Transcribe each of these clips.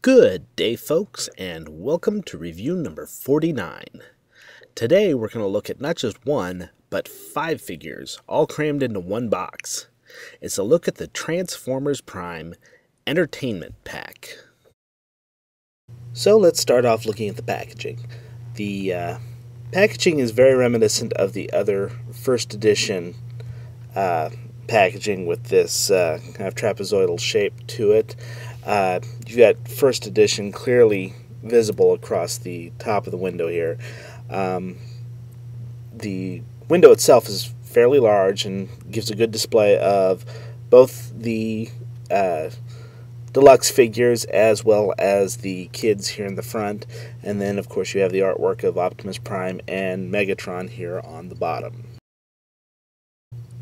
Good day, folks, and welcome to review number 49. Today we're going to look at not just one, but 5 figures, all crammed into one box. It's a look at the Transformers Prime Entertainment Pack. So let's start off looking at the packaging. The packaging is very reminiscent of the other first edition packaging with this kind of trapezoidal shape to it. You've got first edition clearly visible across the top of the window here. The window itself is fairly large and gives a good display of both the deluxe figures as well as the kids here in the front, and then of course you have the artwork of Optimus Prime and Megatron here on the bottom.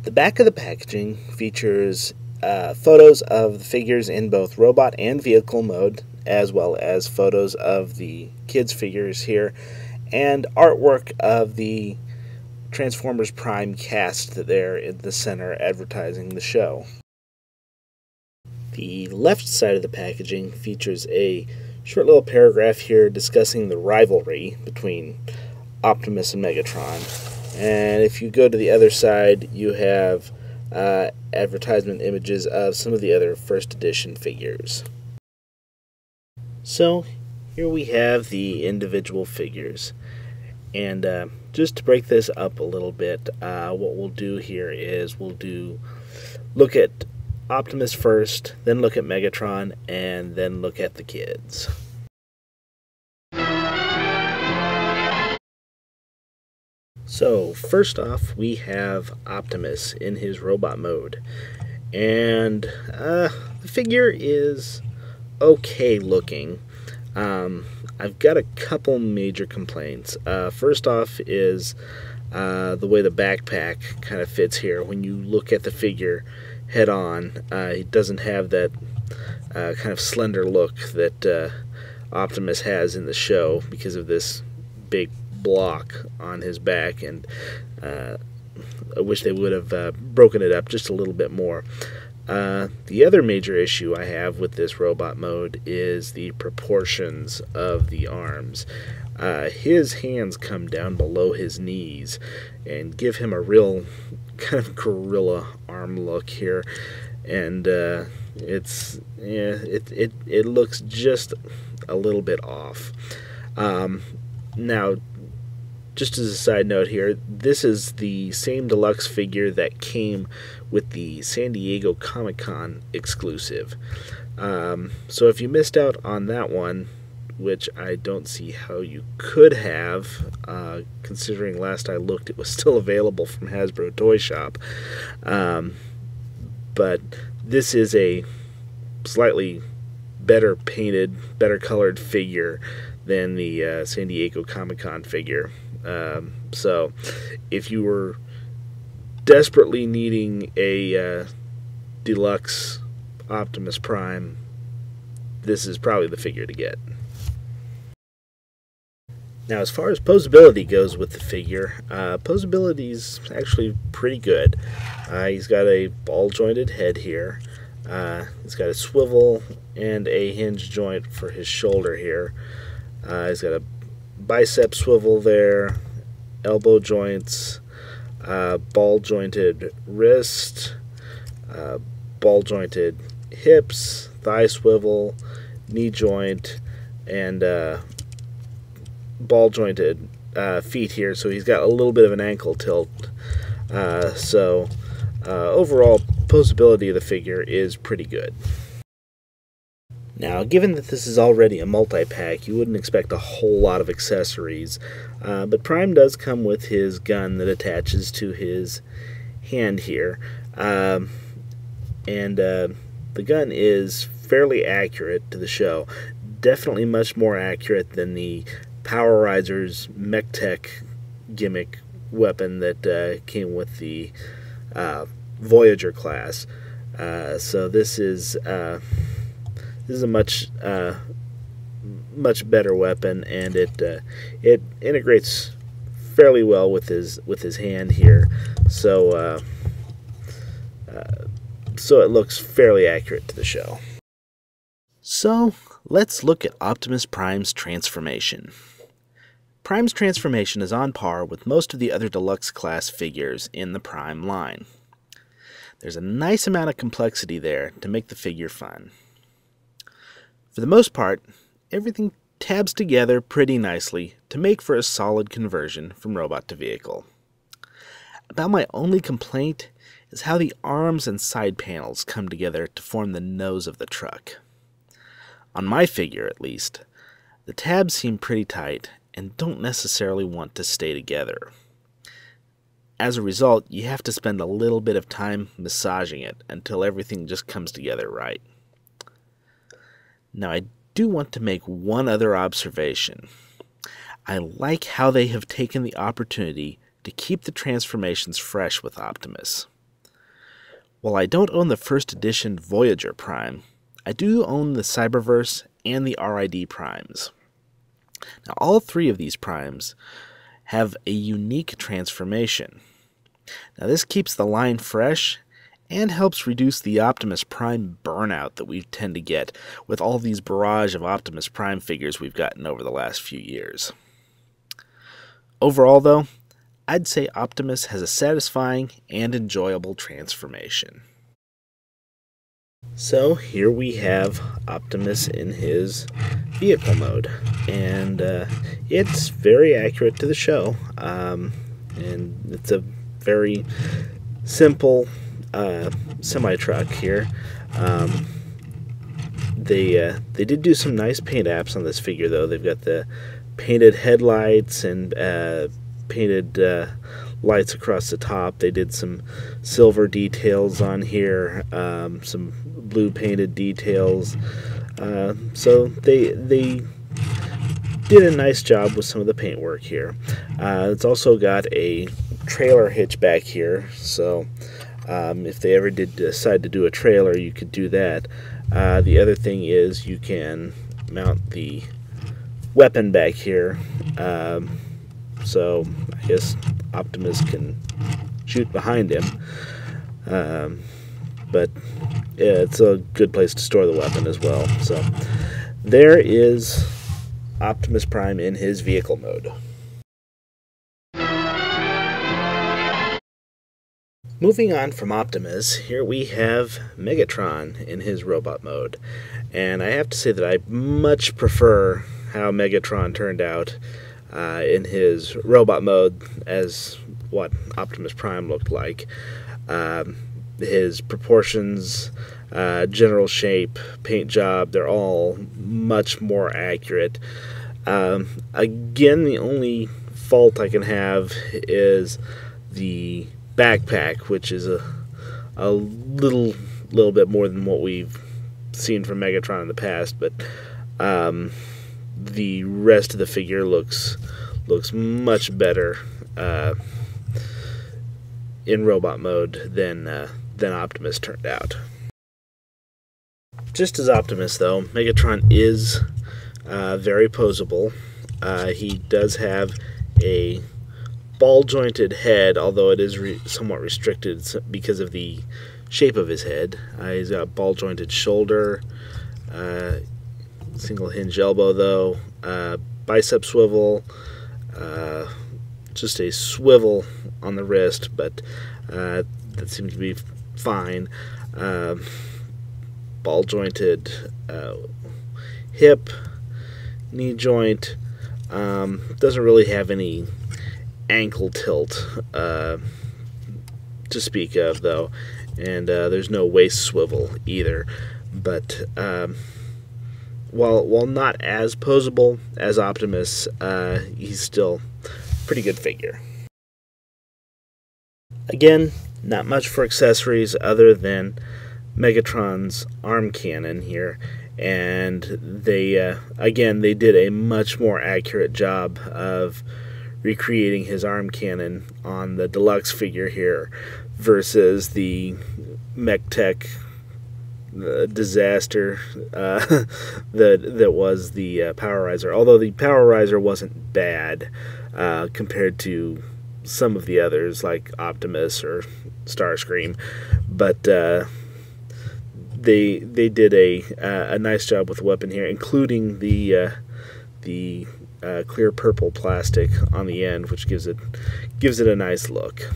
The back of the packaging features photos of the figures in both robot and vehicle mode, as well as photos of the kids figures here, and artwork of the Transformers Prime cast there in the center advertising the show. The left side of the packaging features a short little paragraph here discussing the rivalry between Optimus and Megatron. And if you go to the other side, you have advertisement images of some of the other first edition figures. So here we have the individual figures, and just to break this up a little bit, what we'll do here is we'll look at Optimus first, then look at Megatron, and then look at the kids. So first off, we have Optimus in his robot mode, and the figure is okay looking. I've got a couple major complaints. First off is the way the backpack kind of fits here. When you look at the figure head on, it doesn't have that kind of slender look that Optimus has in the show because of this big block on his back, and I wish they would have broken it up just a little bit more. The other major issue I have with this robot mode is the proportions of the arms. His hands come down below his knees and give him a real kind of gorilla arm look here, and it looks just a little bit off. Now, just as a side note here, this is the same deluxe figure that came with the San Diego Comic-Con exclusive. So if you missed out on that one, which I don't see how you could have, considering last I looked it was still available from Hasbro Toy Shop, but this is a slightly better painted, better colored figure than the San Diego Comic-Con figure. So if you were desperately needing a deluxe Optimus Prime, this is probably the figure to get. Now, as far as posability goes with the figure, posability is actually pretty good. He's got a ball-jointed head here. He's got a swivel and a hinge joint for his shoulder here. He's got a bicep swivel there, elbow joints, ball-jointed wrist, ball-jointed hips, thigh swivel, knee joint, and ball-jointed feet here, so he's got a little bit of an ankle tilt. Overall, posability of the figure is pretty good. Now, given that this is already a multi-pack, you wouldn't expect a whole lot of accessories, but Prime does come with his gun that attaches to his hand here, and the gun is fairly accurate to the show. Definitely much more accurate than the Power Risers MechTech gimmick weapon that came with the Voyager class. So this is a much better weapon, and it integrates fairly well with his hand here. So it looks fairly accurate to the show. So Let's look at Optimus Prime's transformation. Prime's transformation is on par with most of the other deluxe class figures in the Prime line. There's a nice amount of complexity there to make the figure fun. For the most part, everything tabs together pretty nicely to make for a solid conversion from robot to vehicle. About my only complaint is how the arms and side panels come together to form the nose of the truck. On my figure, at least, the tabs seem pretty tight and don't necessarily want to stay together. As a result, you have to spend a little bit of time massaging it until everything just comes together right. Now, I do want to make one other observation. I like how they have taken the opportunity to keep the transformations fresh with Optimus. While I don't own the first edition Voyager Prime, I do own the Cyberverse and the RID Primes. Now, all three of these Primes have a unique transformation. Now, this keeps the line fresh and helps reduce the Optimus Prime burnout that we tend to get with all these barrage of Optimus Prime figures we've gotten over the last few years. Overall, though, I'd say Optimus has a satisfying and enjoyable transformation. So here we have Optimus in his vehicle mode, and it's very accurate to the show, and it's a very simple semi-truck here. They did do some nice paint apps on this figure, though. They've got the painted headlights and painted lights across the top. They did some silver details on here, some blue painted details. So they did a nice job with some of the paintwork here. It's also got a trailer hitch back here, so if they ever did decide to do a trailer, you could do that. The other thing is you can mount the weapon back here, so I guess Optimus can shoot behind him, but yeah, it's a good place to store the weapon as well. So there is Optimus Prime in his vehicle mode. Moving on from Optimus, here we have Megatron in his robot mode, and I have to say that I much prefer how Megatron turned out in his robot mode as what Optimus Prime looked like. His proportions, general shape, paint job, they're all much more accurate. Again, the only fault I can have is the backpack, which is a little bit more than what we've seen from Megatron in the past, but the rest of the figure looks much better in robot mode than Optimus turned out. Just as Optimus, though, Megatron is very posable. He does have a ball-jointed head, although it is somewhat restricted because of the shape of his head. He's got a ball-jointed shoulder, single hinge elbow, though, bicep swivel, just a swivel on the wrist, but that seems to be fine. Ball-jointed hip, knee joint, doesn't really have any ankle tilt to speak of, though, and there's no waist swivel either, but while not as posable as Optimus, he's still a pretty good figure. Again, not much for accessories other than Megatron's arm cannon here, and they did a much more accurate job of recreating his arm cannon on the deluxe figure here versus the MechTech disaster that was the Power Riser. Although the Power Riser wasn't bad compared to some of the others like Optimus or Starscream, but they did a nice job with the weapon here, including the clear purple plastic on the end, which gives it a nice look.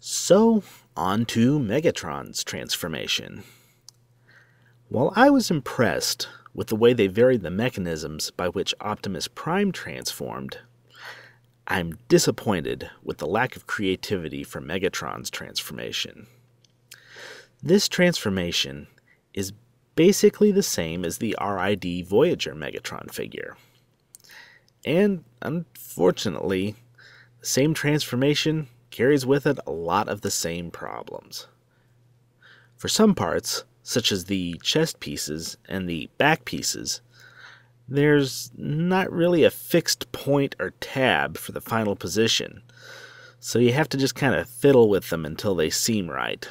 So, on to Megatron's transformation. While I was impressed with the way they varied the mechanisms by which Optimus Prime transformed, I'm disappointed with the lack of creativity for Megatron's transformation. This transformation is basically the same as the RID Voyager Megatron figure. And, unfortunately, the same transformation carries with it a lot of the same problems. For some parts, such as the chest pieces and the back pieces, there's not really a fixed point or tab for the final position, so you have to just kind of fiddle with them until they seem right.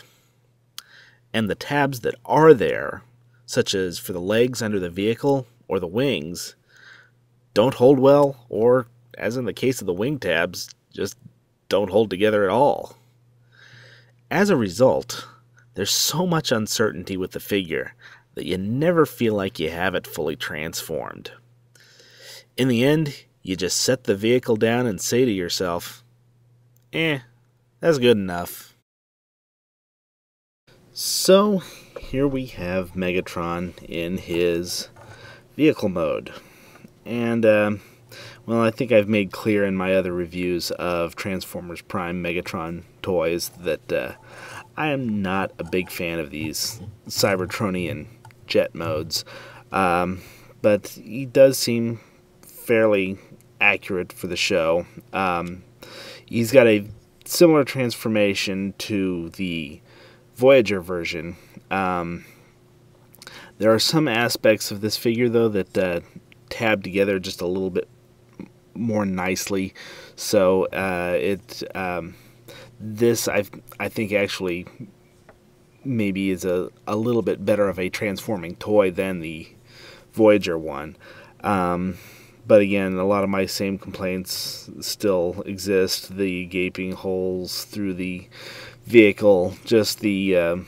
And the tabs that are there, such as for the legs under the vehicle or the wings, don't hold well, or, as in the case of the wing tabs, just don't hold together at all. As a result, there's so much uncertainty with the figure that you never feel like you have it fully transformed. In the end, you just set the vehicle down and say to yourself, that's good enough. So, here we have Megatron in his vehicle mode. And, well, I think I've made clear in my other reviews of Transformers Prime Megatron toys that I am not a big fan of these Cybertronian jet modes. But he does seem fairly accurate for the show. He's got a similar transformation to the Voyager version. There are some aspects of this figure, though, that tab together just a little bit more nicely. So this I think actually maybe is a little bit better of a transforming toy than the Voyager one. But again, a lot of my same complaints still exist. The gaping holes through the vehicle, just the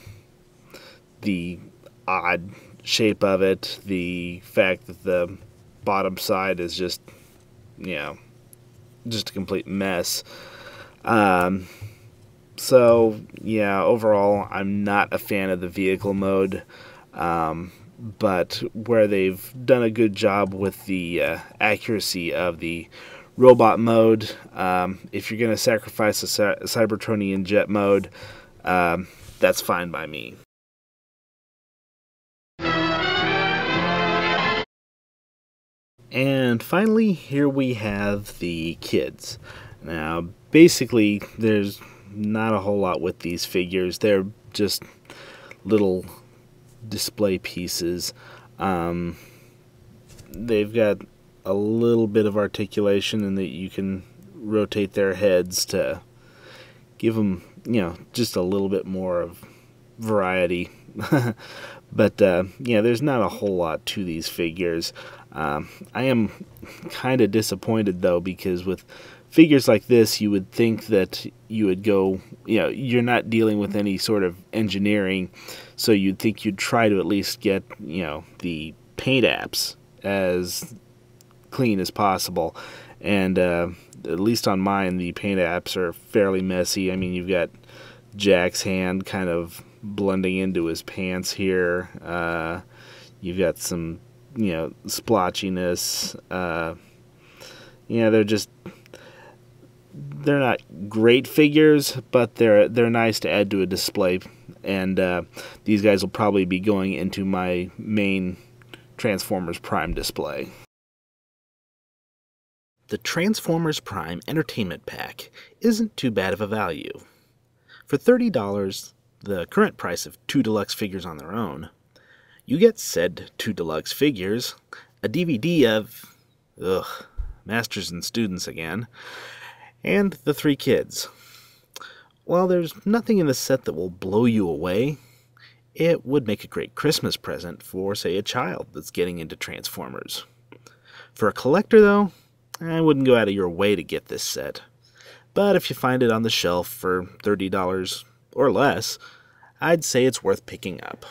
odd shape of it, the fact that the bottom side is just, just a complete mess. So, yeah, overall, I'm not a fan of the vehicle mode. But where they've done a good job with the accuracy of the robot mode, if you're going to sacrifice a Cybertronian jet mode, that's fine by me. And finally, here we have the kids. Now, basically, there's not a whole lot with these figures. They're just little display pieces. They've got a little bit of articulation in that you can rotate their heads to give them, just a little bit more of variety. But, there's not a whole lot to these figures. I am kind of disappointed, though, because with figures like this, you would think that you would go, you're not dealing with any sort of engineering, so you'd think you'd try to at least get, the paint apps as clean as possible. And at least on mine, the paint apps are fairly messy. I mean, you've got Jack's hand kind of blending into his pants here. You've got some, splotchiness. They're not great figures, but they're nice to add to a display. And these guys will probably be going into my main Transformers Prime display. The Transformers Prime Entertainment Pack isn't too bad of a value. For $30, the current price of 2 deluxe figures on their own, you get said 2 deluxe figures, a DVD of, Masters and Students again, and the 3 kids. While there's nothing in the set that will blow you away, it would make a great Christmas present for, say, a child that's getting into Transformers. For a collector, though, I wouldn't go out of your way to get this set. But if you find it on the shelf for $30 or less, I'd say it's worth picking up.